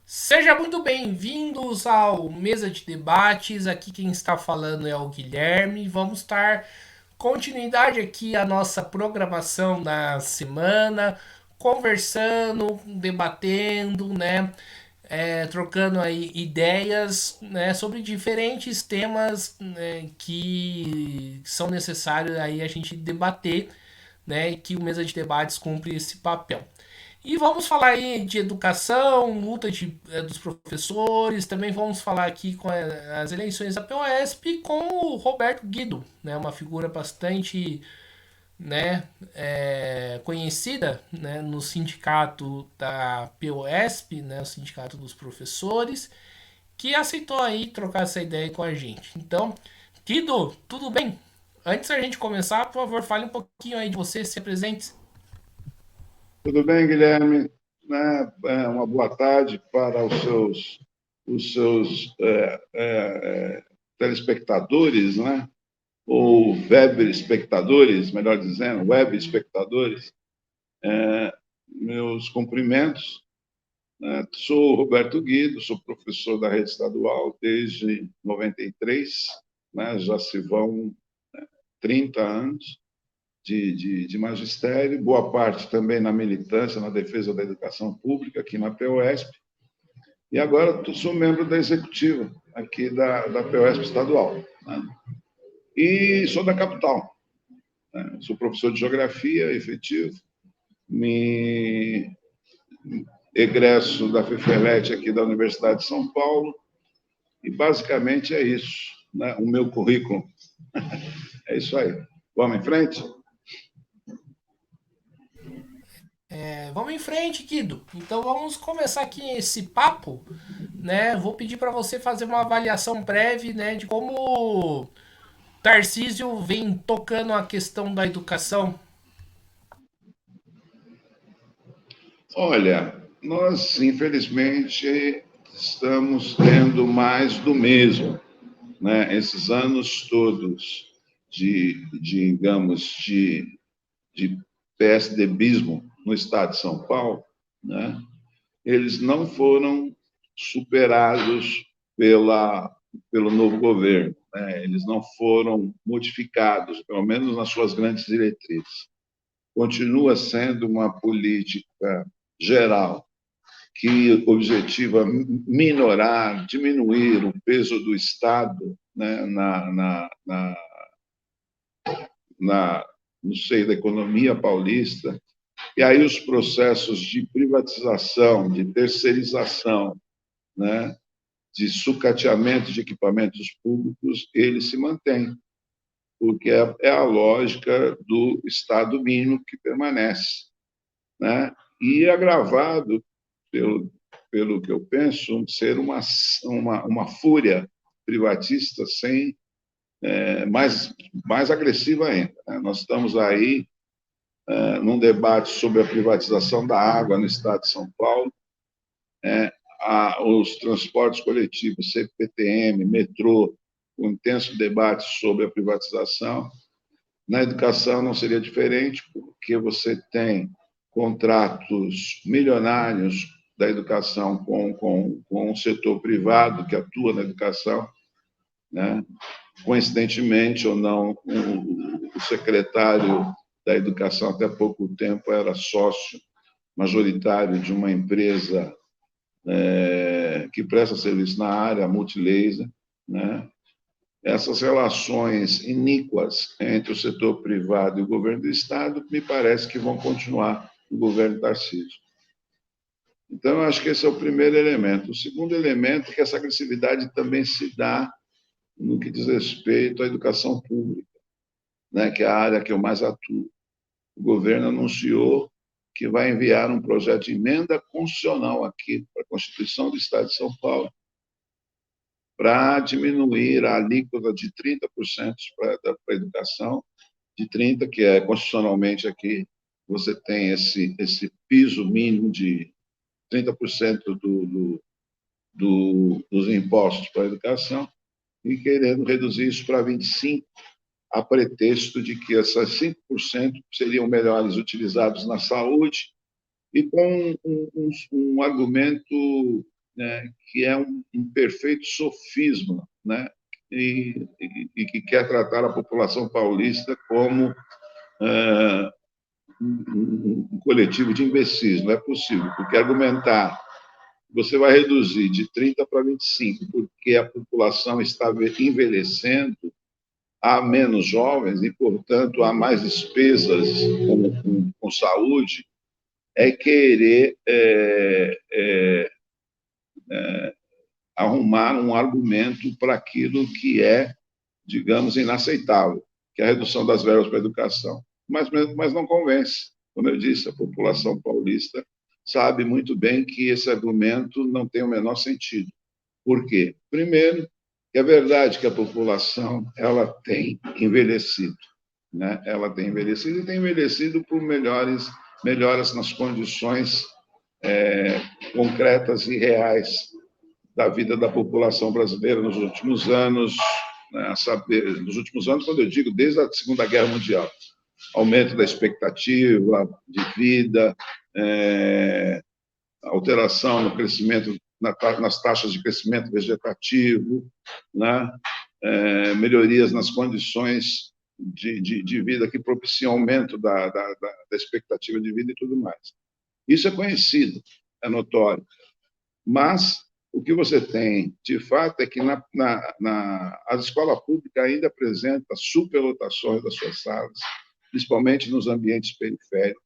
Seja muito bem-vindos ao Mesa de Debates. Aqui quem está falando é o Guilherme. Vamos dar continuidade aqui à nossa programação da semana, conversando, debatendo, né? Trocando aí ideias, né, sobre diferentes temas, né, que são necessários aí a gente debater, né, e que o Mesa de Debates cumpre esse papel. E vamos falar aí de educação, dos professores, também vamos falar aqui com as eleições da POSP com o Roberto Guido, né, uma figura bastante, né, conhecida, né, no sindicato da POSP, né, o sindicato dos professores, que aceitou aí trocar essa ideia com a gente. Então, Guido, tudo bem? Antes da gente começar, por favor, fale um pouquinho aí de você, se apresente. Tudo bem, Guilherme? Uma boa tarde para os seus telespectadores, né? Ou web espectadores, melhor dizendo, web espectadores. Meus cumprimentos. Sou Roberto Guido, sou professor da rede estadual desde 93, né? Já se vão 30 anos de magistério, boa parte também na militância, na defesa da educação pública, aqui na POSP, e agora sou membro da executiva aqui da POSP estadual, né? E sou da capital, né? Sou professor de geografia efetivo, me egresso da FEFELET aqui da Universidade de São Paulo, e basicamente é isso, né? O meu currículo. É isso aí. Vamos em frente? Vamos em frente, Guido. Então vamos começar aqui esse papo, né? Vou pedir para você fazer uma avaliação breve, né, de como Tarcísio vem tocando a questão da educação. Olha, nós, infelizmente, estamos tendo mais do mesmo, né? Esses anos todos de PSDBismo no estado de São Paulo, né? Eles não foram superados pela, pelo novo governo, né? Eles não foram modificados, pelo menos nas suas grandes diretrizes. Continua sendo uma política geral que objetiva minorar, diminuir o peso do Estado, né, no seio da economia paulista, e aí os processos de privatização, de terceirização, né, de sucateamento de equipamentos públicos, eles se mantêm, porque é a lógica do Estado mínimo que permanece, né? E agravado pelo, pelo que eu penso, ser uma fúria privatista sem mais agressiva ainda, né? Nós estamos aí num debate sobre a privatização da água no estado de São Paulo, os transportes coletivos, CPTM, metrô, um intenso debate sobre a privatização. Na educação não seria diferente, porque você tem contratos milionários da educação com o setor privado que atua na educação, né? Coincidentemente ou não, o secretário da educação até pouco tempo era sócio majoritário de uma empresa que presta serviço na área, a Multilaser, né? Essas relações iníquas entre o setor privado e o governo do Estado, me parece que vão continuar no governo Tarcísio. Então, eu acho que esse é o primeiro elemento. O segundo elemento é que essa agressividade também se dá no que diz respeito à educação pública, né, que é a área que eu mais atuo. O governo anunciou que vai enviar um projeto de emenda constitucional aqui para a Constituição do Estado de São Paulo, para diminuir a alíquota de 30% para a educação, de 30%, que é constitucionalmente aqui, você tem esse piso mínimo de 30% dos impostos para a educação, e querendo reduzir isso para 25%, a pretexto de que esses 5% seriam melhores utilizados na saúde, e com um argumento né, que é um perfeito sofisma, né, e que quer tratar a população paulista como um coletivo de imbecis. Não é possível, porque argumentar você vai reduzir de 30 para 25, porque a população está envelhecendo, há menos jovens e, portanto, há mais despesas com saúde, é querer arrumar um argumento para aquilo que é, digamos, inaceitável, que é a redução das verbas para a educação. Mas não convence. Como eu disse, a população paulista sabe muito bem que esse argumento não tem o menor sentido. Por quê? Primeiro, é verdade que a população ela tem envelhecido, né? Ela tem envelhecido e tem envelhecido por melhoras nas condições concretas e reais da vida da população brasileira nos últimos anos, né? A saber, nos últimos anos, quando eu digo desde a Segunda Guerra Mundial, aumento da expectativa de vida, alteração no crescimento, nas taxas de crescimento vegetativo, né? Melhorias nas condições de vida que propiciam aumento da expectativa de vida e tudo mais. Isso é conhecido, é notório. Mas o que você tem, de fato, é que a escola pública ainda apresenta superlotações das suas salas, principalmente nos ambientes periféricos.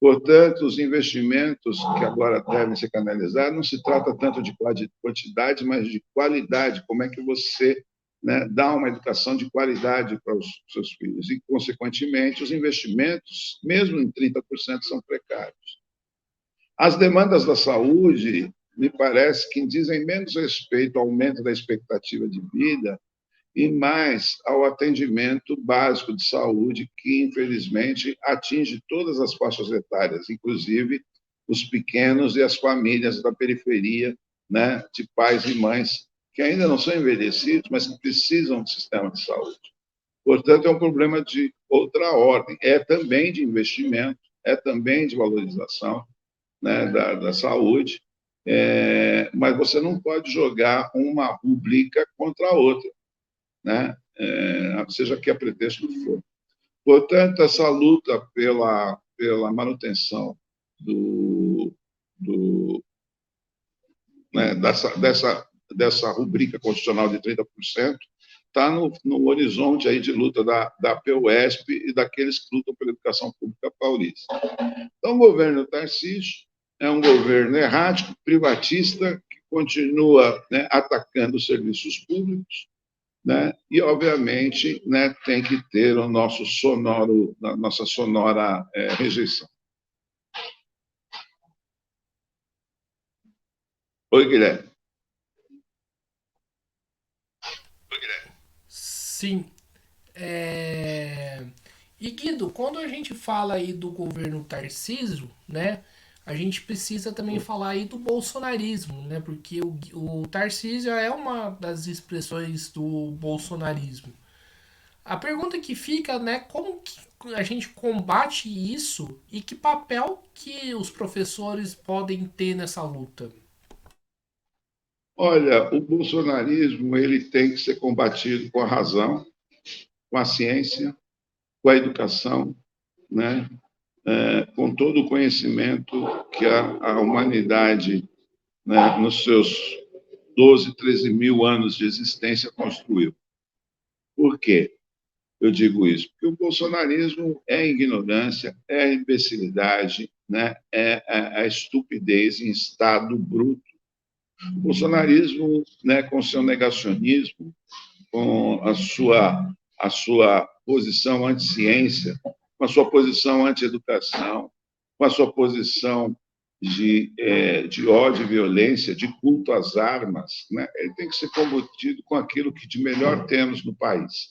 Portanto, os investimentos que agora devem ser canalizados não se trata tanto de quantidade, mas de qualidade. Como é que você, né, dá uma educação de qualidade para os seus filhos? E, consequentemente, os investimentos, mesmo em 30%, são precários. As demandas da saúde, me parece que dizem menos respeito ao aumento da expectativa de vida e mais ao atendimento básico de saúde, que, infelizmente, atinge todas as faixas etárias, inclusive os pequenos e as famílias da periferia, né, de pais e mães que ainda não são envelhecidos, mas que precisam de sistema de saúde. Portanto, é um problema de outra ordem. É também de investimento, é também de valorização, né, da saúde, mas você não pode jogar uma rubrica contra a outra, né? Seja que a pretexto for. Portanto, essa luta pela manutenção né, dessa rubrica constitucional de 30% está no horizonte aí de luta da PUESP e daqueles que lutam pela educação pública paulista. Então, o governo Tarcísio é um governo errático, privatista, que continua, né, atacando os serviços públicos, né, e, obviamente, né, tem que ter a nossa sonora rejeição. Oi, Guilherme. Sim. E Guido, quando a gente fala aí do governo Tarcísio, né, a gente precisa também falar aí do bolsonarismo, né, porque o Tarcísio é uma das expressões do bolsonarismo. A pergunta que fica, né, como que a gente combate isso e que papel que os professores podem ter nessa luta? Olha, o bolsonarismo ele tem que ser combatido com a razão, com a ciência, com a educação, né? Com todo o conhecimento que a humanidade, né, nos seus 12, 13 mil anos de existência construiu. Por quê? Eu digo isso? Porque o bolsonarismo é ignorância, é imbecilidade, né? A estupidez em estado bruto. O bolsonarismo, né, com seu negacionismo, com a sua posição anti-ciência, com a sua posição anti-educação, com a sua posição de ódio e violência, de culto às armas, né? Ele tem que ser combatido com aquilo que de melhor temos no país,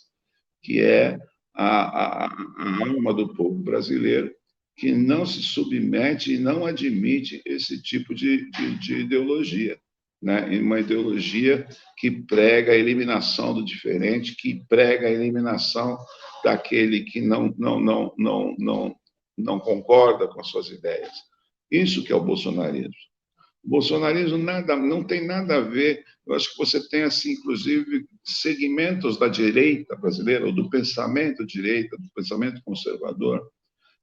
que é a alma do povo brasileiro, que não se submete e não admite esse tipo de ideologia, né? Uma ideologia que prega a eliminação do diferente, que prega a eliminação daquele que não concorda com as suas ideias. Isso que é o bolsonarismo. O bolsonarismo não tem nada a ver. Eu acho que você tem, assim, inclusive, segmentos da direita brasileira, ou do pensamento direita, do pensamento conservador,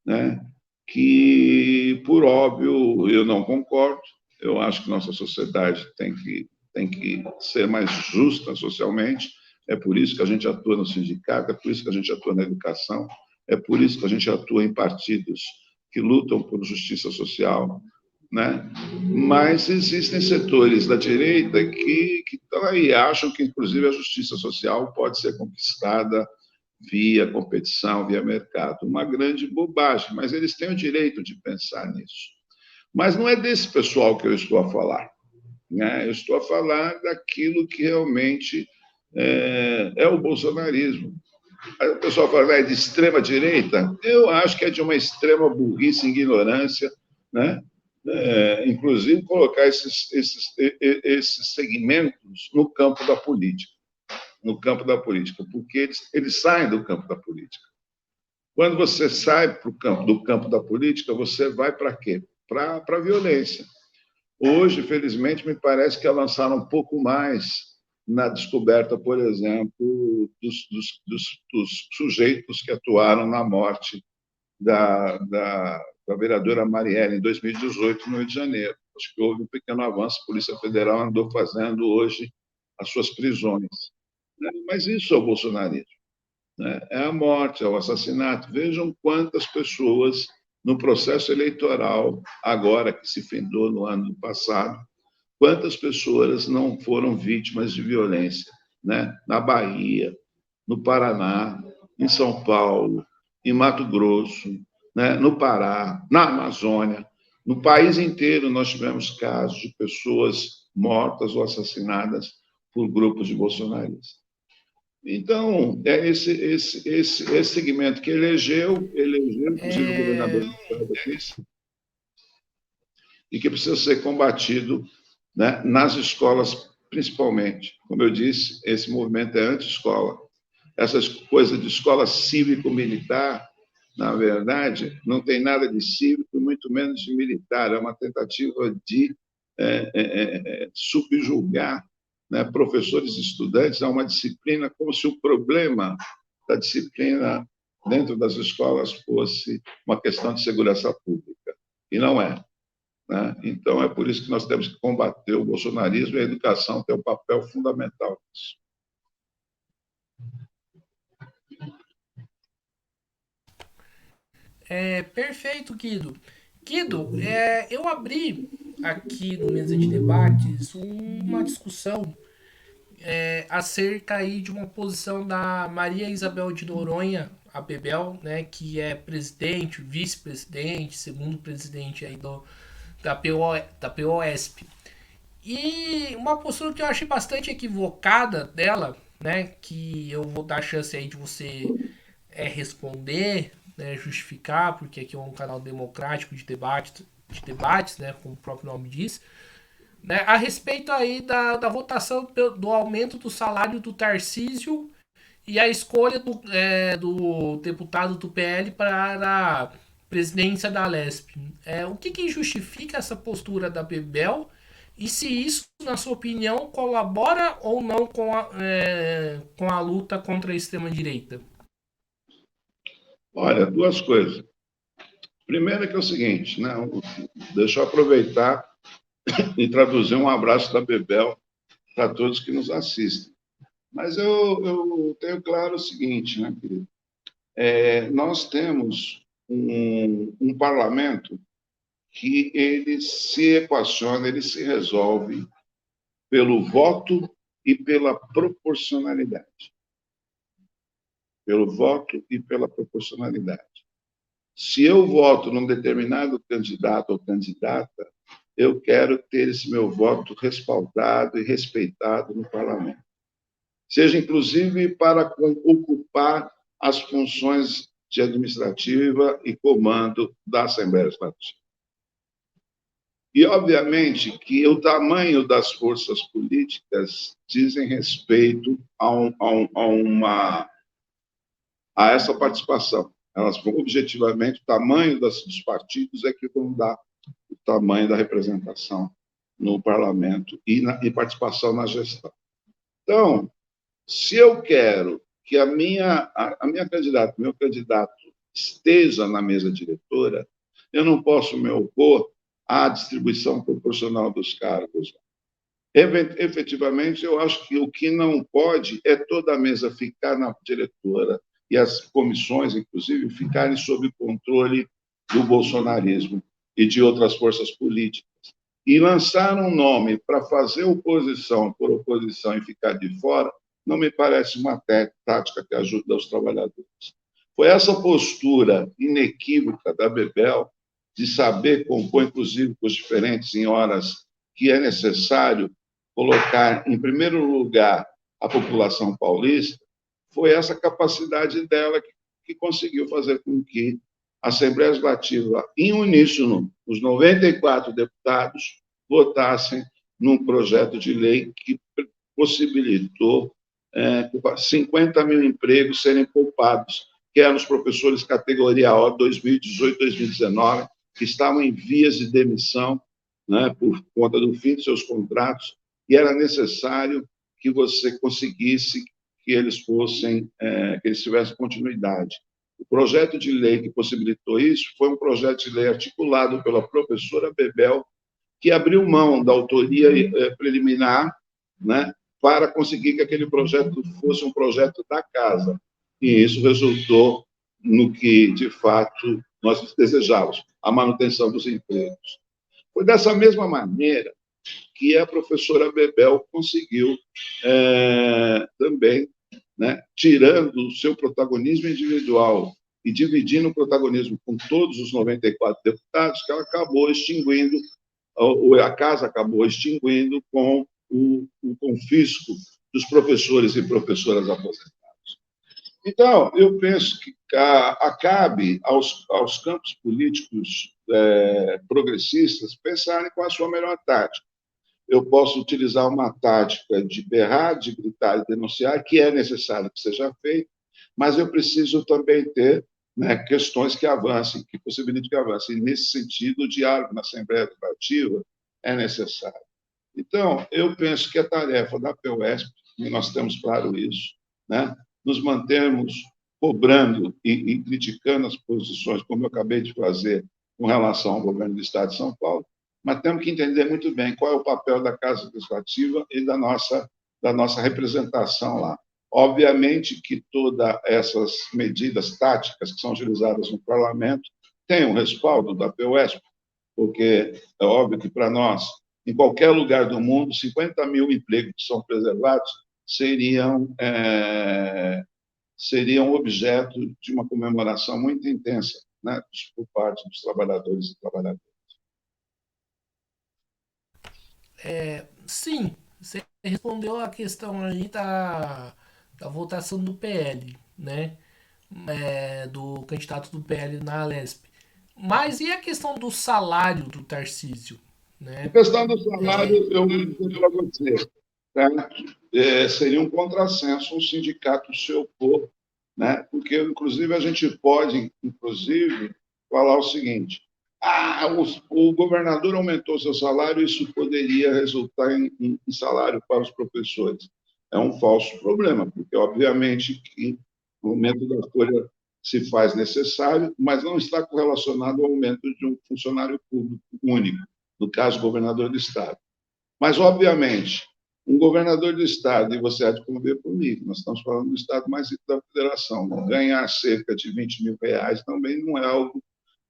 né? Que, por óbvio, eu não concordo. Eu acho que nossa sociedade tem que ser mais justa socialmente. É por isso que a gente atua no sindicato, é por isso que a gente atua na educação, é por isso que a gente atua em partidos que lutam por justiça social, né? Mas existem setores da direita que estão aí, acham que, inclusive, a justiça social pode ser conquistada via competição, via mercado. Uma grande bobagem, mas eles têm o direito de pensar nisso. Mas não é desse pessoal que eu estou a falar, né? Eu estou a falar daquilo que realmente é o bolsonarismo. Aí o pessoal fala, é de extrema direita? Eu acho que é de uma extrema burrice e ignorância, né? Inclusive colocar esses segmentos no campo da política, porque eles saem do campo da política. Quando você sai do campo da política, você vai para quê? Para a violência. Hoje, felizmente, me parece que avançaram um pouco mais na descoberta, por exemplo, dos sujeitos que atuaram na morte da vereadora Marielle, em 2018, no Rio de Janeiro. Acho que houve um pequeno avanço, a Polícia Federal andou fazendo hoje as suas prisões. Mas isso é o bolsonarismo, né? É a morte, é o assassinato. Vejam quantas pessoas no processo eleitoral, agora que se findou no ano passado, quantas pessoas não foram vítimas de violência, né? Na Bahia, no Paraná, em São Paulo, em Mato Grosso, né? No Pará, na Amazônia. No país inteiro nós tivemos casos de pessoas mortas ou assassinadas por grupos de bolsonaristas. Então, é esse segmento que elegeu inclusive o governador do estado aqui, e que precisa ser combatido, né, nas escolas, principalmente. Como eu disse, esse movimento é anti-escola. Essas coisas de escola cívico-militar, na verdade, não tem nada de cívico e muito menos de militar. É uma tentativa de subjugar, né, professores e estudantes a uma disciplina, como se o problema da disciplina dentro das escolas fosse uma questão de segurança pública. E não é, né? Então, é por isso que nós temos que combater o bolsonarismo, e a educação tem um papel fundamental nisso. Perfeito, Guido. Guido, eu abri aqui no Mesa de Debates uma discussão acerca aí de uma posição da Maria Isabel de Noronha, a Bebel, né, que é presidente, vice-presidente, segundo presidente aí da POSP. E uma postura que eu achei bastante equivocada dela, né, que eu vou dar chance aí de você responder, né, justificar, porque aqui é um canal democrático de debates, né, como o próprio nome diz, né, a respeito aí da votação do aumento do salário do Tarcísio e a escolha do deputado do PL para a presidência da Lesp. O que justifica essa postura da Bebel e se isso, na sua opinião, colabora ou não com a luta contra a extrema-direita? Olha, duas coisas. Primeiro é que é o seguinte, né? Deixa eu aproveitar e traduzir um abraço da Bebel para todos que nos assistem. Mas eu tenho claro o seguinte, né, querido? Nós temos um parlamento que ele se equaciona, ele se resolve pelo voto e pela proporcionalidade. Pelo voto e pela proporcionalidade. Se eu voto num determinado candidato ou candidata, eu quero ter esse meu voto respaldado e respeitado no parlamento. Seja, inclusive, para ocupar as funções de administrativa e comando da Assembleia Legislativa. E, obviamente, que o tamanho das forças políticas dizem respeito a essa participação. Elas vão, objetivamente, o tamanho dos partidos é que vão dar o tamanho da representação no parlamento e participação na gestão. Então, se eu quero que a minha candidata, meu candidato esteja na mesa diretora, eu não posso me opor à distribuição proporcional dos cargos. Efetivamente, eu acho que o que não pode é toda a mesa ficar na diretora e as comissões, inclusive, ficarem sob controle do bolsonarismo e de outras forças políticas. E lançar um nome para fazer oposição por oposição e ficar de fora não me parece uma tática que ajuda os trabalhadores. Foi essa postura inequívoca da Bebel de saber compor, inclusive, com os diferentes em horas que é necessário colocar em primeiro lugar a população paulista, foi essa capacidade dela que conseguiu fazer com que a Assembleia Legislativa, em uníssono, os 94 deputados, votassem num projeto de lei que possibilitou 50 mil empregos serem poupados, que eram os professores categoria O 2018-2019, que estavam em vias de demissão, né, por conta do fim de seus contratos, e era necessário que você conseguisse que eles que eles tivessem continuidade. O projeto de lei que possibilitou isso foi um projeto de lei articulado pela professora Bebel, que abriu mão da autoria preliminar, né, para conseguir que aquele projeto fosse um projeto da casa. E isso resultou no que, de fato, nós desejávamos, a manutenção dos empregos. Foi dessa mesma maneira que a professora Bebel conseguiu também, né, tirando o seu protagonismo individual e dividindo o protagonismo com todos os 94 deputados, que ela acabou extinguindo, a casa acabou extinguindo com o confisco dos professores e professoras aposentados. Então, eu penso que cabe aos campos políticos progressistas pensarem qual a sua melhor tática. Eu posso utilizar uma tática de berrar, de gritar e denunciar, que é necessário que seja feito, mas eu preciso também ter, né, questões que avancem, que possibilitem que avancem. E, nesse sentido, o diálogo na Assembleia Legislativa é necessário. Então, eu penso que a tarefa da PUESP, e nós temos claro isso, né, nos mantermos cobrando e criticando as posições, como eu acabei de fazer com relação ao governo do Estado de São Paulo, mas temos que entender muito bem qual é o papel da Casa Legislativa e da nossa representação lá. Obviamente que todas essas medidas táticas que são utilizadas no parlamento têm um respaldo da PUESP, porque é óbvio que, para nós, em qualquer lugar do mundo, 50 mil empregos que são preservados seriam objeto de uma comemoração muito intensa, né, por parte dos trabalhadores e trabalhadoras. Sim, você respondeu a questão aí da votação do PL, né? Do candidato do PL na Alesp. Mas e a questão do salário do Tarcísio, A né? questão do salário, eu vou dizer para você, tá? Seria um contrassenso um sindicato se opor, né? Porque, inclusive, a gente pode, inclusive, falar o seguinte: o governador aumentou seu salário, isso poderia resultar em salário para os professores. É um falso problema, porque, obviamente, que o aumento da folha se faz necessário, mas não está correlacionado ao aumento de um funcionário público único, no caso, governador do Estado. Mas, obviamente, um governador do Estado, e você há de conviver comigo, nós estamos falando do Estado mais rico da Federação, ganhar cerca de 20 mil reais também não é algo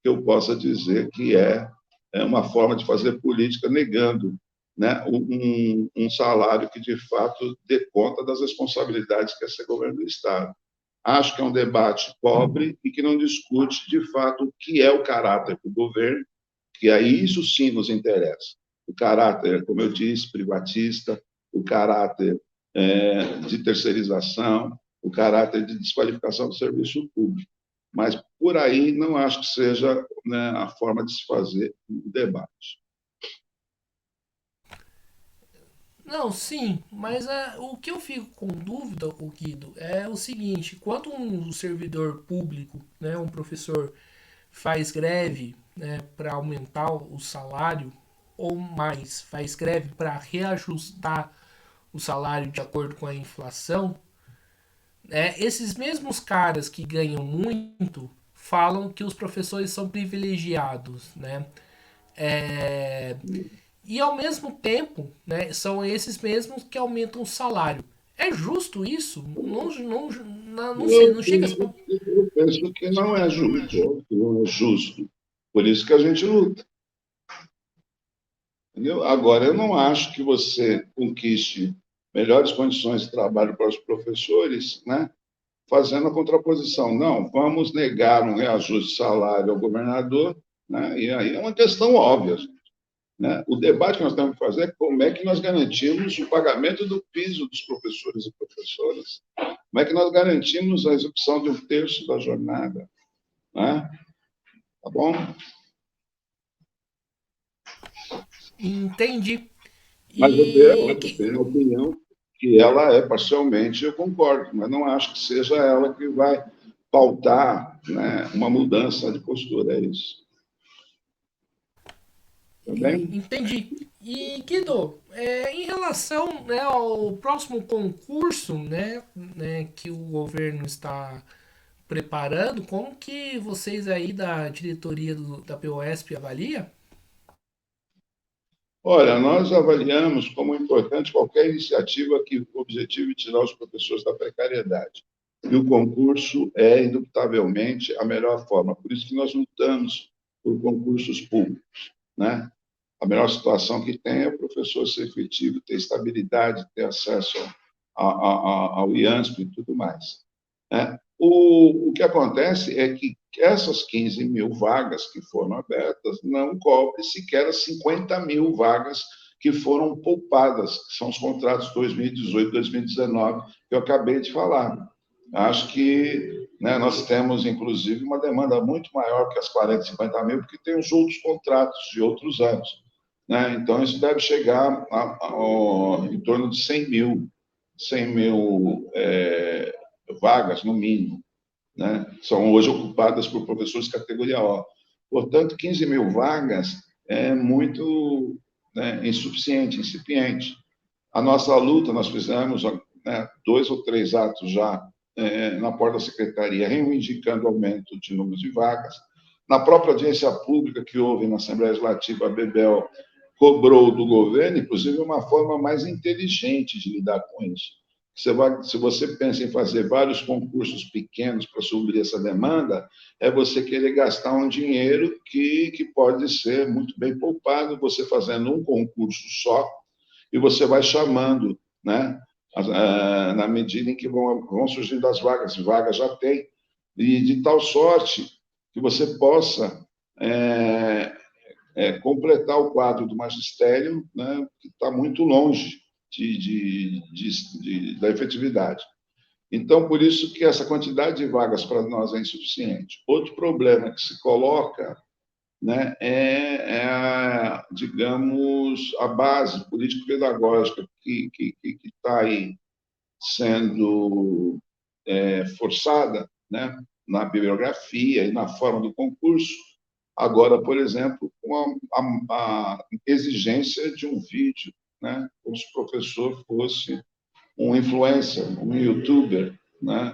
que eu possa dizer que é uma forma de fazer política negando, né, um salário que, de fato, dê conta das responsabilidades que é ser governo do Estado. Acho que é um debate pobre e que não discute, de fato, o que é o caráter do governo, que aí isso sim nos interessa. O caráter, como eu disse, privatista, o caráter de terceirização, o caráter de desqualificação do serviço público. Mas por aí não acho que seja, né, a forma de se fazer o debate. Não, sim, mas o que eu fico com dúvida, o Guido, é o seguinte: quando um servidor público, né, um professor, faz greve, né, para aumentar o salário, ou mais faz greve para reajustar o salário de acordo com a inflação, esses mesmos caras que ganham muito falam que os professores são privilegiados, né? É, e ao mesmo tempo, né, são esses mesmos que aumentam o salário. É justo isso? Não sei, Eu não chega a ser. penso, eu penso que não é justo, que não é justo. Por isso que a gente luta. Entendeu? Agora, eu não acho que você conquiste melhores condições de trabalho para os professores, né, fazendo a contraposição. Não, vamos negar um reajuste de salário ao governador, né, e aí é uma questão óbvia. Né? O debate que nós temos que fazer é como é que nós garantimos o pagamento do piso dos professores e professoras, como é que nós garantimos a execução de um terço da jornada. Né? Tá bom? Entendi. Mas E eu que, tenho a opinião que ela é parcialmente, eu concordo, mas não acho que seja ela que vai pautar, né, uma mudança de postura, é isso. Tá bem? entendi. E Guido, em relação, né, ao próximo concurso, que o governo está preparando, como que vocês aí da diretoria da POSP avalia? Olha, nós avaliamos como importante qualquer iniciativa que objetive tirar os professores da precariedade. E o concurso é, indubitavelmente, a melhor forma. Por isso que nós lutamos por concursos públicos. Né? A melhor situação que tem é o professor ser efetivo, ter estabilidade, ter acesso ao IANSP e tudo mais. Né? O que acontece é que essas 15 mil vagas que foram abertas não cobrem sequer as 50 mil vagas que foram poupadas, que são os contratos 2018, 2019, que eu acabei de falar. Acho que, né, nós temos, inclusive, uma demanda muito maior que as 40, 50 mil, porque tem os outros contratos de outros anos. Né? Então, isso deve chegar em torno de 100 mil vagas, no mínimo, né? São hoje ocupadas por professores categoria O. Portanto, 15 mil vagas é muito, né, insuficiente, incipiente. A nossa luta, nós fizemos, né, 2 ou 3 atos já na porta da secretaria, reivindicando o aumento de números de vagas. Na própria audiência pública que houve na Assembleia Legislativa, a Bebel cobrou do governo, inclusive, uma forma mais inteligente de lidar com isso. Se você pensa em fazer vários concursos pequenos para suprir essa demanda, é você querer gastar um dinheiro que pode ser muito bem poupado, você fazendo um concurso só, e você vai chamando, né, na medida em que vão surgindo as vagas já tem, e de tal sorte que você possa completar o quadro do magistério, né, que está muito longe da efetividade. Então, por isso que essa quantidade de vagas para nós é insuficiente. Outro problema que se coloca, né, digamos, a base político-pedagógica que está aí sendo forçada, né, na bibliografia e na forma do concurso. Agora, por exemplo, com a exigência de um vídeo, né, como se o professor fosse um influencer, um youtuber, né?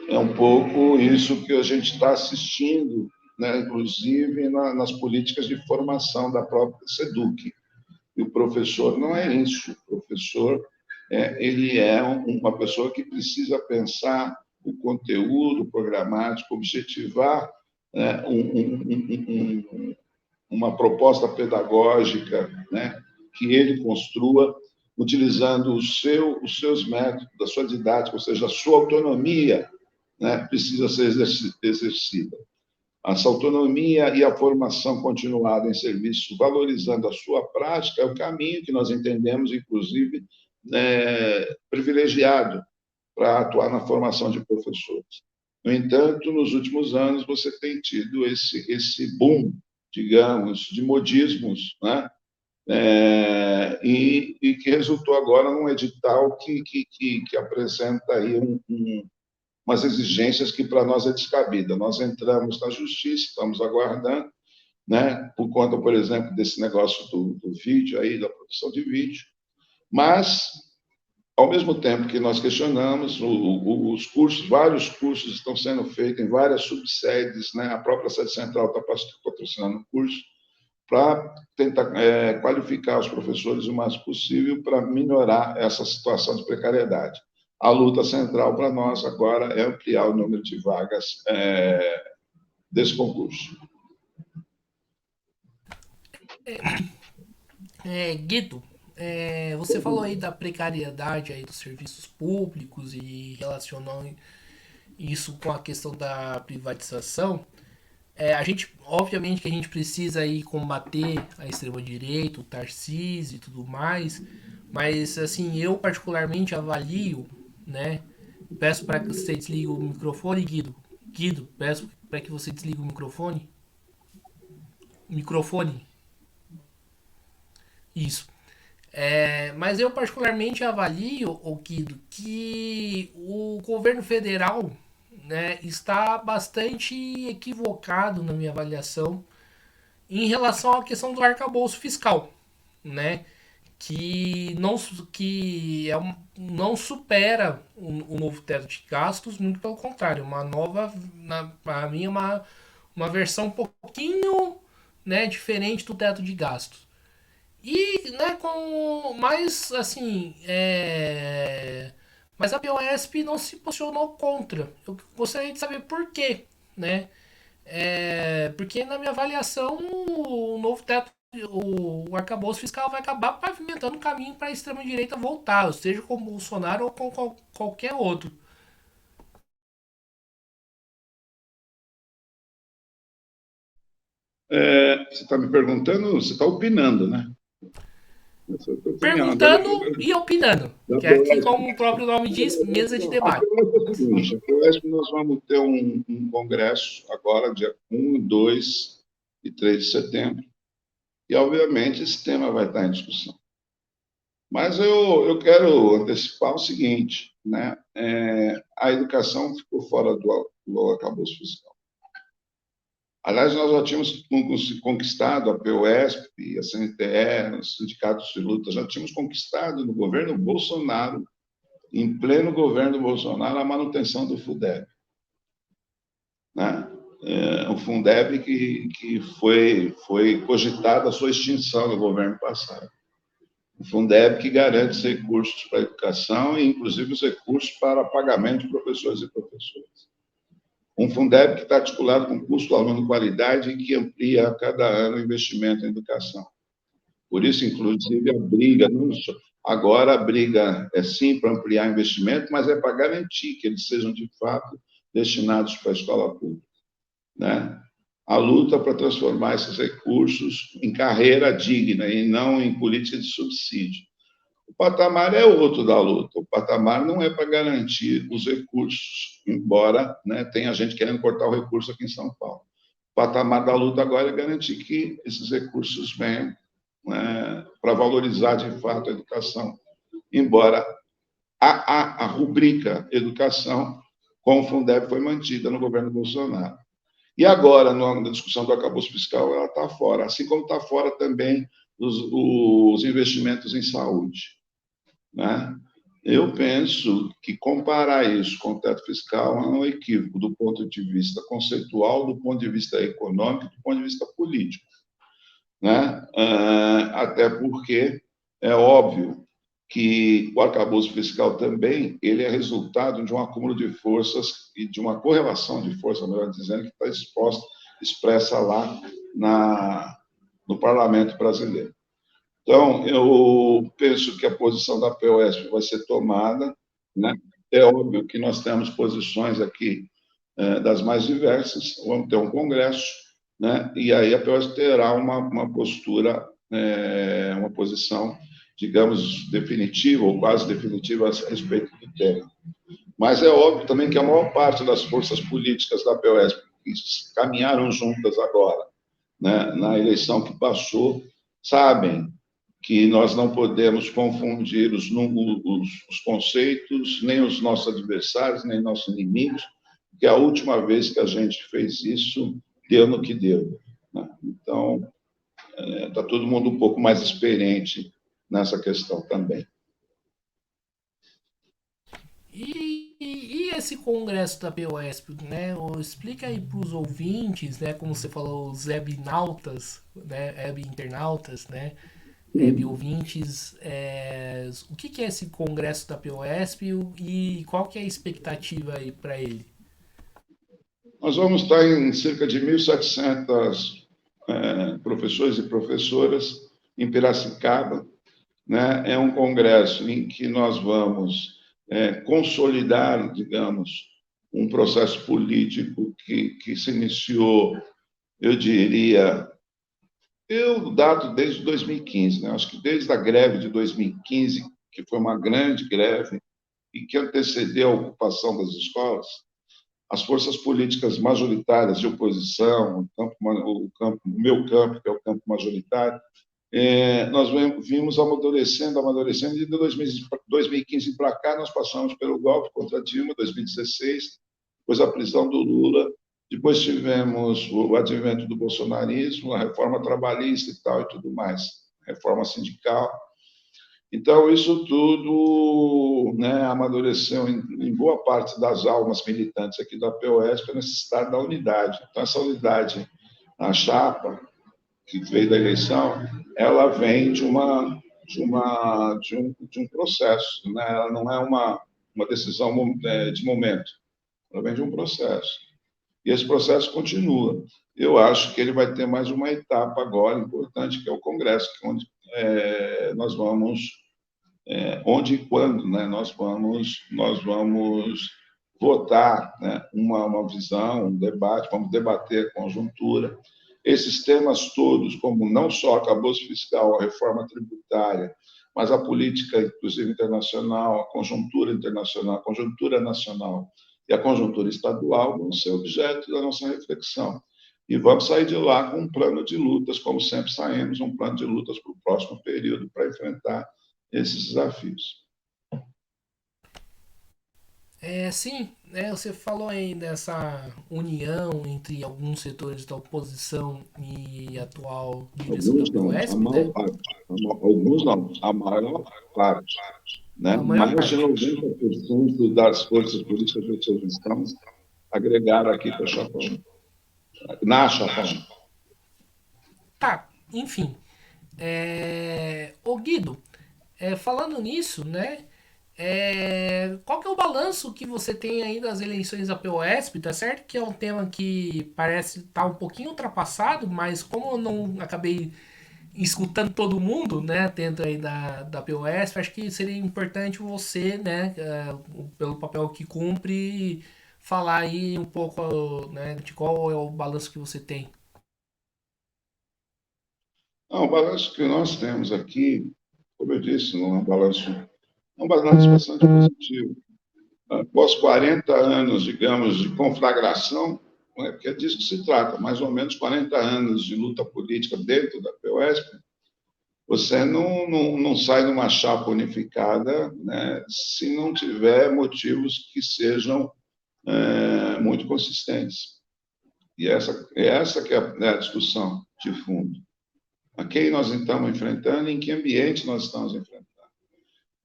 É um pouco isso que a gente está assistindo, né, inclusive nas políticas de formação da própria SEDUC. E o professor não é isso. O professor ele é uma pessoa que precisa pensar o conteúdo programático, objetivar, né, uma proposta pedagógica, né, que ele construa utilizando os seus métodos, a sua didática, ou seja, a sua autonomia, né, precisa ser exercida. Essa autonomia e a formação continuada em serviço, valorizando a sua prática, é o caminho que nós entendemos, inclusive, privilegiado para atuar na formação de professores. No entanto, nos últimos anos, você tem tido esse boom, digamos, de modismos, né? E que resultou agora num edital que apresenta aí umas exigências que para nós é descabida. Nós entramos na justiça, estamos aguardando, né, por conta, por exemplo, desse negócio do vídeo aí, da produção de vídeo, mas, ao mesmo tempo que nós questionamos, os cursos, vários cursos estão sendo feitos em várias subsedes, né, a própria sede central está patrocinando o curso, para tentar qualificar os professores o mais possível para melhorar essa situação de precariedade. A luta central para nós agora é ampliar o número de vagas desse concurso. Guido, você falou aí da precariedade aí dos serviços públicos e relacionou isso com a questão da privatização. A gente, obviamente que a gente precisa aí combater a extrema-direita, o Tarcísio e tudo mais, mas assim, eu particularmente avalio, né? Peço para que você desligue o microfone, Guido. Guido, peço para que você desligue o microfone. Microfone. Isso. Mas eu particularmente avalio, o Guido, que o governo federal, né, está bastante equivocado na minha avaliação em relação à questão do arcabouço fiscal, né, que não supera o novo teto de gastos, muito pelo contrário, uma nova, para mim, uma versão um pouquinho, né, diferente do teto de gastos. E, né, com mais assim, mas a BOSP não se posicionou contra. Eu gostaria de saber por quê, né? Porque na minha avaliação o novo teto, o arcabouço fiscal vai acabar pavimentando o caminho para a extrema direita voltar, seja com o Bolsonaro ou com qualquer outro. Você está me perguntando, você está opinando, né? Essa é a tua opinião. Perguntando e opinando, Da que é aqui, POSP. como o próprio nome diz, mesa de A debate. POSP é o seguinte, a POSP nós vamos ter um congresso agora, dia 1, 2 e 3 de setembro, e, obviamente, esse tema vai estar em discussão. Mas eu quero antecipar o seguinte, né? A educação ficou fora do arcabouço fiscal. Aliás, nós já tínhamos conquistado a POSP, a CNTE, os sindicatos de luta, já tínhamos conquistado no governo Bolsonaro, em pleno governo Bolsonaro, a manutenção do Fundeb, né? O Fundeb que foi cogitada a sua extinção no governo passado. O Fundeb que garante os recursos para a educação e, inclusive, os recursos para pagamento de professores e professoras. Um Fundeb que está articulado com custo aluno qualidade e que amplia a cada ano o investimento em educação. Por isso, inclusive, a briga, agora a briga é sim para ampliar investimento, mas é para garantir que eles sejam, de fato, destinados para a escola pública, né? A luta para transformar esses recursos em carreira digna e não em política de subsídio. O patamar é outro da luta. O patamar não é para garantir os recursos, embora, né, tenha gente querendo cortar o recurso aqui em São Paulo. O patamar da luta agora é garantir que esses recursos venham, né, para valorizar, de fato, a educação. Embora a rubrica educação com o Fundeb foi mantida no governo Bolsonaro. E agora, na discussão do arcabouço fiscal, ela está fora, assim como está fora também os investimentos em saúde, né? Eu penso que comparar isso com o teto fiscal é um equívoco do ponto de vista conceitual, do ponto de vista econômico, do ponto de vista político, né? Até porque é óbvio que o arcabouço fiscal também ele é resultado de um acúmulo de forças e de uma correlação de forças, melhor dizendo, que está expressa lá no parlamento brasileiro. Então, eu penso que a posição da POSP vai ser tomada, né? É óbvio que nós temos posições aqui das mais diversas, vamos ter um congresso, né? E aí a POSP terá uma postura, uma posição, digamos, definitiva ou quase definitiva a respeito do tema. Mas é óbvio também que a maior parte das forças políticas da POSP que caminharam juntas agora, né, na eleição que passou, sabem que nós não podemos confundir os conceitos, nem os nossos adversários, nem nossos inimigos, que a última vez que a gente fez isso, deu no que deu. né? Então, está todo mundo um pouco mais experiente nessa questão também. E esse congresso da POSP, né? Explica aí para os ouvintes, né? Como você falou, os webnautas, né? Web internautas, né? Web ouvintes, o que é esse congresso da POSP e qual que é a expectativa aí para ele? Nós vamos estar em cerca de 1.700 professores e professoras em Piracicaba, né? É um congresso em que nós vamos consolidar, digamos, um processo político que se iniciou, eu diria, eu dato desde 2015, né? Acho que desde a greve de 2015, que foi uma grande greve e que antecedeu a ocupação das escolas, as forças políticas majoritárias de oposição, o meu campo, que é o campo majoritário, nós vimos amadurecendo, e de 2015 para cá nós passamos pelo golpe contra Dilma, 2016, depois a prisão do Lula, depois tivemos o advento do bolsonarismo, a reforma trabalhista e tal e tudo mais, reforma sindical. Então, isso tudo, né, amadureceu em boa parte das almas militantes aqui da POSP a necessidade da unidade. Então, essa unidade na chapa, que veio da eleição, ela vem de um processo, né? Ela não é uma decisão de momento, ela vem de um processo. E esse processo continua. Eu acho que ele vai ter mais uma etapa agora importante, que é o Congresso, onde nós vamos, onde e quando, né, nós vamos votar, né, uma visão, um debate, vamos debater a conjuntura. Esses temas todos, como não só a arcabouço fiscal, a reforma tributária, mas a política, inclusive internacional, a conjuntura nacional e a conjuntura estadual, vão ser objeto da nossa reflexão. E vamos sair de lá com um plano de lutas, como sempre saímos, um plano de lutas para o próximo período, para enfrentar esses desafios. Sim, né, você falou aí dessa união entre alguns setores da oposição e a atual direção da Alguns não, a POSP, maior né? parte. Alguns não, a maior parte. Né? A maior Mais de parte. 90% das forças políticas de oposição agregaram aqui para Chapão, na Chapão. Tá, enfim. Ô Guido, falando nisso, né? Qual que é o balanço que você tem aí das eleições da POSP? Tá certo que é um tema que parece estar um pouquinho ultrapassado, mas como eu não acabei escutando todo mundo, né, dentro aí da POSP, acho que seria importante você, né, pelo papel que cumpre, falar aí um pouco, né, de qual é o balanço que você tem. Não, o balanço que nós temos aqui, como eu disse, não é um balanço bastante positivo. Após 40 anos, digamos, de conflagração, porque é disso que se trata, mais ou menos 40 anos de luta política dentro da POSP, você não sai numa chapa unificada, né, se não tiver motivos que sejam muito consistentes. E essa que é a discussão de fundo. A quem nós estamos enfrentando e em que ambiente nós estamos enfrentando.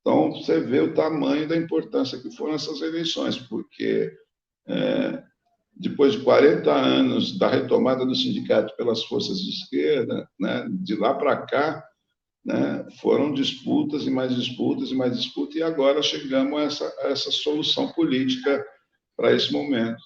Então, você vê o tamanho da importância que foram essas eleições, porque depois de 40 anos da retomada do sindicato pelas forças de esquerda, né, de lá para cá, né, foram disputas e mais disputas e mais disputas, e agora chegamos a essa solução política para esse momento.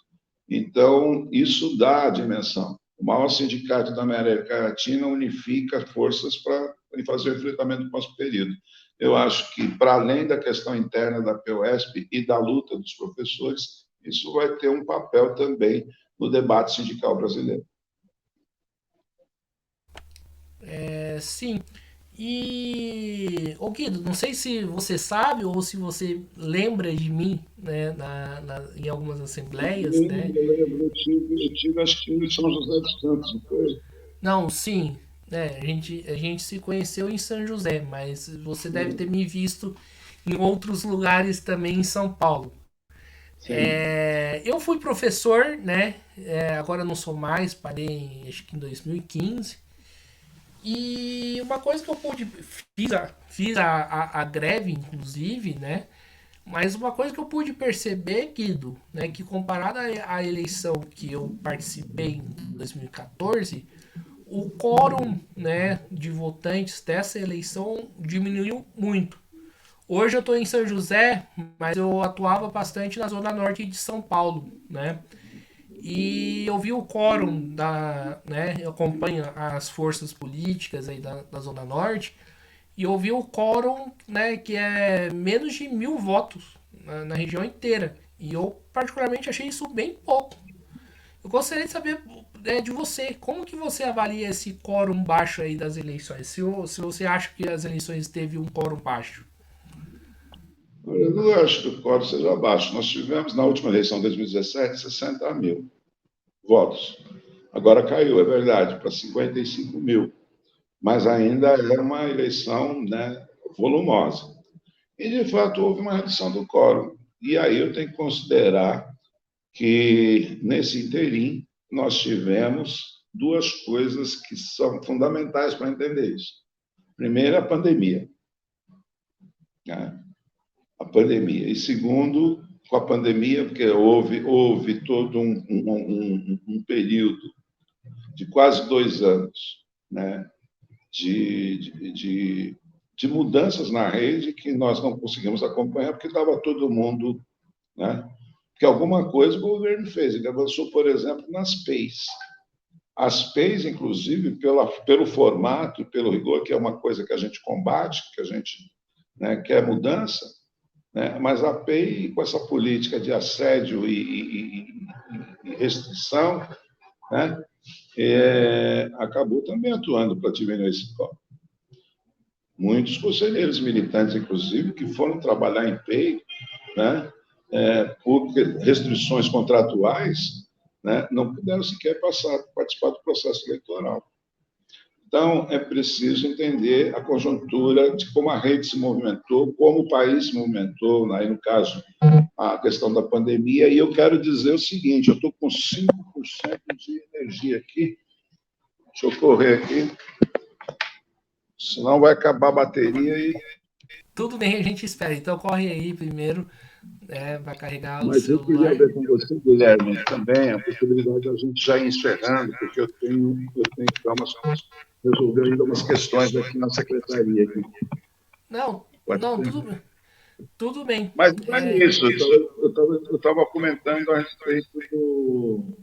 Então, isso dá a dimensão. O maior sindicato da América Latina unifica forças para fazer o enfrentamento do pós-período. Eu acho que, para além da questão interna da POSP e da luta dos professores, isso vai ter um papel também no debate sindical brasileiro. Sim. E, ô Guido, não sei se você sabe ou se você lembra de mim, né, em algumas assembleias, né? Eu tive, acho que em São José dos Santos, não foi? Não, sim, né, a gente se conheceu em São José, mas você deve ter me visto em outros lugares também em São Paulo. Sim. Eu fui professor, né? Agora não sou mais, parei acho que em 2015. E uma coisa que eu pude. Fiz a greve, inclusive, né? Mas uma coisa que eu pude perceber, Guido, né, que comparado à eleição que eu participei em 2014, o quórum, né, de votantes dessa eleição diminuiu muito. Hoje eu estou em São José, mas eu atuava bastante na zona norte de São Paulo, né? E eu vi o quórum né, eu acompanho as forças políticas aí da zona norte e eu vi o quórum, né, que é menos de 1.000 votos na região inteira. E eu particularmente achei isso bem pouco. Eu gostaria de saber, né, de você, como que você avalia esse quórum baixo aí das eleições? Se você acha que as eleições teve um quórum baixo. Eu não acho que o quórum seja baixo. Nós tivemos, na última eleição de 2017, 60 mil votos. Agora caiu, é verdade, para 55 mil. Mas ainda é uma eleição, né, volumosa. E, de fato, houve uma redução do quórum. E aí eu tenho que considerar que, nesse interim, nós tivemos duas coisas que são fundamentais para entender isso. Primeiro, a pandemia. Né? A pandemia. E segundo, com a pandemia, porque houve todo um período de quase 2 anos, né, de, de, de, de mudanças na rede que nós não conseguimos acompanhar porque estava todo mundo, né? Porque alguma coisa o governo fez. Ele avançou, por exemplo, nas PEIs. As PEIs, inclusive, pelo formato, pelo rigor, que é uma coisa que a gente combate, que a gente, né, quer mudança, né? Mas a PEI, com essa política de assédio e restrição, né, acabou também atuando para diminuir esse corte. Muitos conselheiros militantes, inclusive, que foram trabalhar em PEI, né, por restrições contratuais, né, não puderam sequer participar do processo eleitoral. Então, é preciso entender a conjuntura de como a rede se movimentou, como o país se movimentou, aí no caso, a questão da pandemia. E eu quero dizer o seguinte: eu estou com 5% de energia aqui, deixa eu correr aqui, senão vai acabar a bateria e. Tudo bem, a gente espera. Então corre aí primeiro, vai carregar o Mas eu queria celular. ver com você, Guilherme, também a possibilidade de a gente já ir encerrando, porque eu tenho que resolver ainda umas questões aqui na secretaria. Aqui. Não, Pode não, ser? tudo bem. Mas não é isso. Eu estava comentando a respeito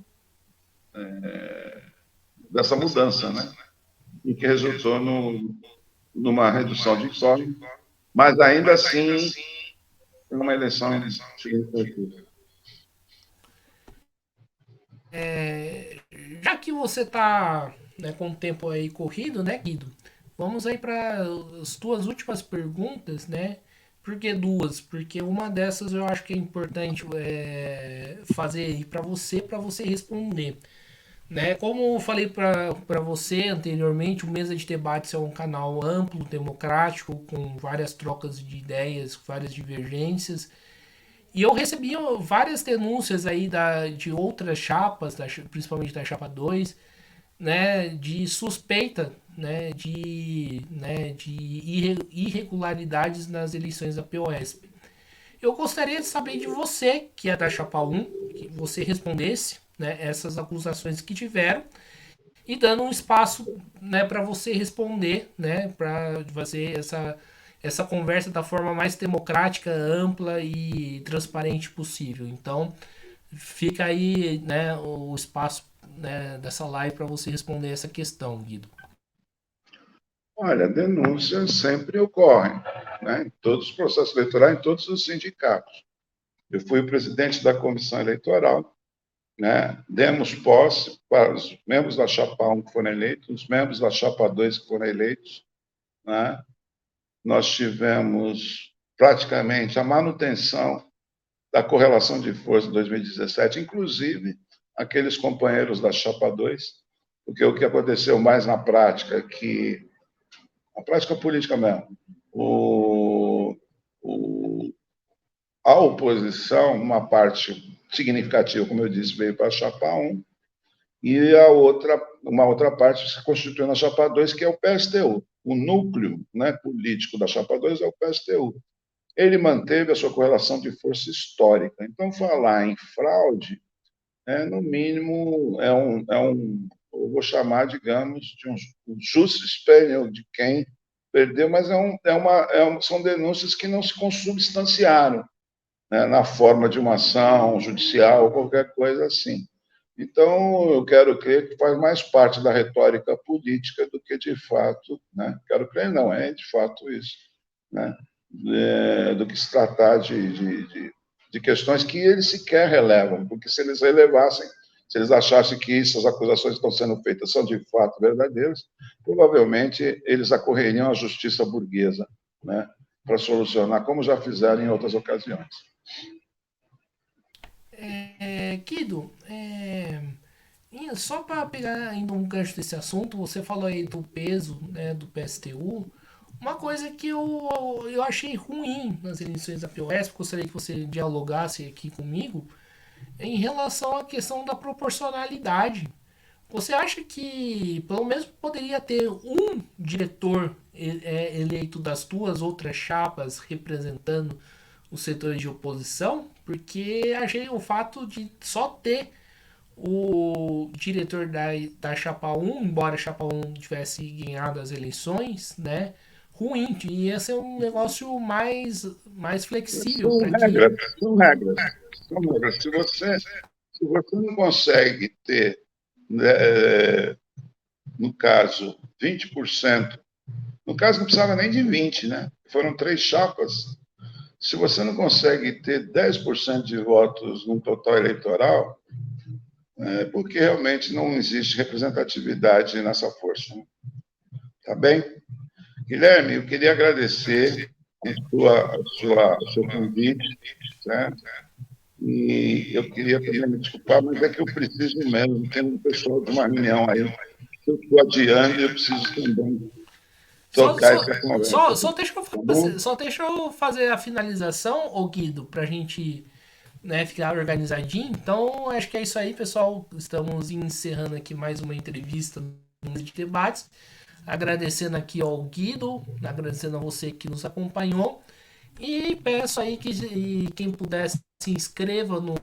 dessa mudança, né? E que resultou numa redução de quórum, mas ainda assim uma eleição significativa. Já que você está, né, com o tempo aí corrido, né, Guido? Vamos aí para as tuas últimas perguntas, né? Por que duas? Porque uma dessas eu acho que é importante fazer aí para você responder. Né? Como eu falei para você anteriormente, o Mesa de Debates é um canal amplo, democrático, com várias trocas de ideias, várias divergências. E eu recebi várias denúncias aí de outras chapas, principalmente da chapa 2, né, de suspeita, né, de irregularidades nas eleições da POSP. Eu gostaria de saber de você, que é da chapa 1, que você respondesse, né, essas acusações que tiveram e dando um espaço, né, para você responder, né, para fazer essa conversa da forma mais democrática, ampla e transparente possível. Então, fica aí, né, o espaço, né, dessa live para você responder essa questão, Guido. Olha, denúncias sempre ocorrem, né? Em todos os processos eleitorais, em todos os sindicatos. Eu fui o presidente da comissão eleitoral, né? Demos posse para os membros da chapa 1 que foram eleitos, os membros da chapa 2 que foram eleitos, né? Nós tivemos praticamente a manutenção da correlação de força em 2017, inclusive aqueles companheiros da chapa 2, porque o que aconteceu mais na prática, que a prática política mesmo, o, o, a oposição, uma parte significativa, como eu disse, veio para a chapa 1, e uma outra parte se constituiu na chapa 2, que é o PSTU. O núcleo, né, político da chapa 2 é o PSTU. Ele manteve a sua correlação de força histórica. Então, falar em fraude, no mínimo, eu vou chamar, digamos, de um justus speniel de quem perdeu, mas são denúncias que não se consubstanciaram, né, na forma de uma ação judicial ou qualquer coisa assim. Então, eu quero crer que faz mais parte da retórica política do que de fato, né? Quero crer, não, é de fato isso, né? Do que se tratar de questões que eles sequer relevam, porque se eles relevassem, se eles achassem que essas acusações que estão sendo feitas são de fato verdadeiras, provavelmente eles acorreriam à justiça burguesa, né, para solucionar, como já fizeram em outras ocasiões. Guido, só para pegar ainda um gancho desse assunto, você falou aí do peso, né, do PSTU. Uma coisa que eu achei ruim nas eleições da POS, gostaria que você dialogasse aqui comigo, em relação à questão da proporcionalidade. Você acha que pelo menos poderia ter um diretor eleito das duas outras chapas representando os setores de oposição? Porque achei o fato de só ter o diretor da Chapa 1, embora a Chapa 1 tivesse ganhado as eleições, né? Ruim, ia ser um negócio mais flexível São para que. regras, são regras. São regras. Se você não consegue ter, né, no caso, 20%, no caso não precisava nem de 20%, né? Foram 3 chapas. Se você não consegue ter 10% de votos no total eleitoral, é porque realmente não existe representatividade nessa força. Né? Tá bem? Guilherme, eu queria agradecer o seu convite, certo? E eu queria também me desculpar, mas é que eu preciso mesmo, tem um pessoal de uma reunião aí, que eu estou adiando e eu preciso também Só, tocar só, essa conversa. Tá bom? só deixa eu fazer a finalização, ô Guido, pra gente, né, ficar organizadinho. Então, acho que é isso aí, pessoal. Estamos encerrando aqui mais uma entrevista de debates. Agradecendo aqui ao Guido, agradecendo a você que nos acompanhou. E peço aí que quem puder se inscreva no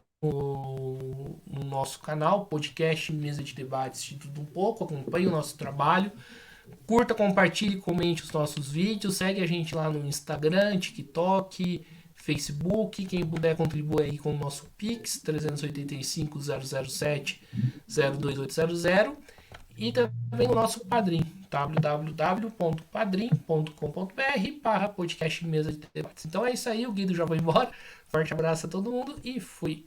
nosso canal, podcast Mesa de Debates de Tudo Um Pouco, acompanhe o nosso trabalho. Curta, compartilhe, comente os nossos vídeos. Segue a gente lá no Instagram, TikTok, Facebook. Quem puder contribuir aí com o nosso Pix 385 007 02800. E também o nosso Padrim, www.padrim.com.br/podcast Mesa de Debates. Então é isso aí, o Guido já vai embora. Forte abraço a todo mundo e fui.